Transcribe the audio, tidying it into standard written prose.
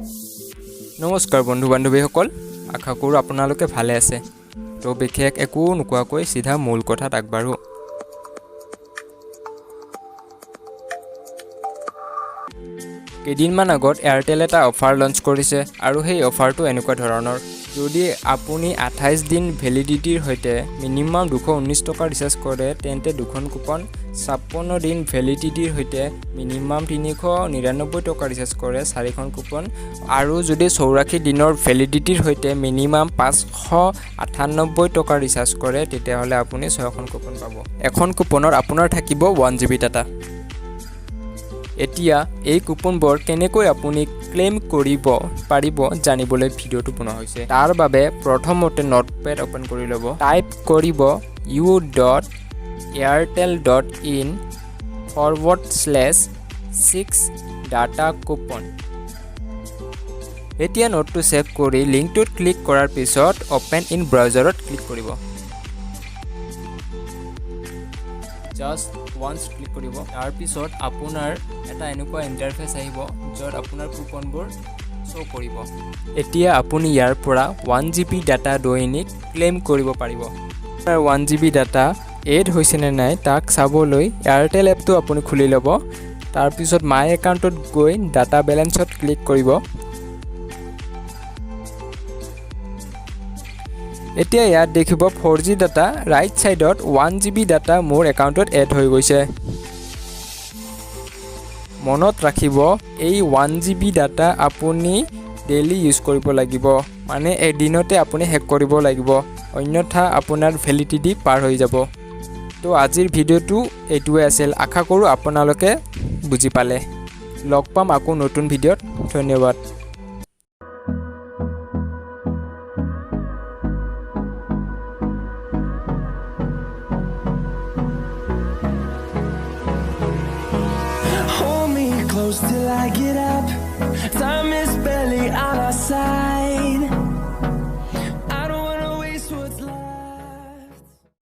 নমস্কাৰ বন্ধু বান্ধৱীসকল, আশা কৰোঁ আপোনালোকে ভালে আছে। তো বিশেষ একো নোকোৱাকৈ চিধা মূল কথাত আগবাঢ়ো। কেইদিনমান আগত এয়াৰটেল এটা অফাৰ লঞ্চ কৰিছে আৰু সেই অফাৰটো এনেকুৱা ধৰণৰ। যদি আপুনি 28 দিন ভেলিডিটিৰ সৈতে মিনিমাম 219 টকা ৰিচাৰ্জ কৰে তেন্তে দুখন কুপন, 56 দিন ভেলিডিটিৰ সৈতে মিনিমাম 399 টকা ৰিচাৰ্জ কৰে 4খন কুপন আৰু যদি 84 দিনৰ ভেলিডিটিৰ সৈতে মিনিমাম 598 টকা ৰিচাৰ্জ কৰে তেতিয়াহ'লে আপুনি 6খন কুপন পাব। এখন কুপনত আপোনাৰ থাকিব 1 GB ডাটা। এতিয়া এই কুপনবোৰ কেনেকৈ আপুনি ক্লেইম কৰিব পাৰিব জানিবলৈ ভিডিঅ'টো বনোৱা হৈছে। তাৰ বাবে প্ৰথমতে নোটপেড ওপেন কৰি ল'ব। টাইপ কৰিব u.airtel.in/6 ডাটা কুপন। এতিয়া নোটটো চেভ কৰি লিংকটোত ক্লিক কৰাৰ পিছত ওপেন ইন ব্ৰাউজাৰত ক্লিক কৰিব। জাষ্ট ওৱান্স ক্লিক কৰিব। তাৰ পিছত আপোনাৰ এটা এনেকুৱা ইণ্টাৰফেচ আহিব য'ত আপোনাৰ কুপনবোৰ শ্ব' কৰিব। এতিয়া আপুনি ইয়াৰ পৰা 1 GB ডাটা দৈনিক ক্লেইম কৰিব পাৰিব। আপোনাৰ 1 GB ডাটা এড হৈছে নে নাই তাক চাবলৈ এয়াৰটেল এপটো আপুনি খুলি ল'ব। তাৰপিছত মাই একাউণ্টত গৈ ডাটা বেলেঞ্চত ক্লিক কৰিব। এতিয়া ইয়াত দেখিব 4G ডাটা, ৰাইট ছাইডত 1 GB ডাটা মোৰ একাউণ্টত এড হৈ গৈছে। মনত ৰাখিব এই 1 GB ডাটা আপুনি ডেইলি ইউজ কৰিব লাগিব, মানে এদিনতে আপুনি শেষ কৰিব লাগিব, অন্যথা আপোনাৰ ভেলিডিটি পাৰ হৈ যাব। তো আজিৰ ভিডিঅ'টো এইটোৱে আছিল। আশা কৰোঁ আপোনালোকে বুজি পালে। লগ পাম আকৌ নতুন ভিডিঅ'ত। ধন্যবাদ।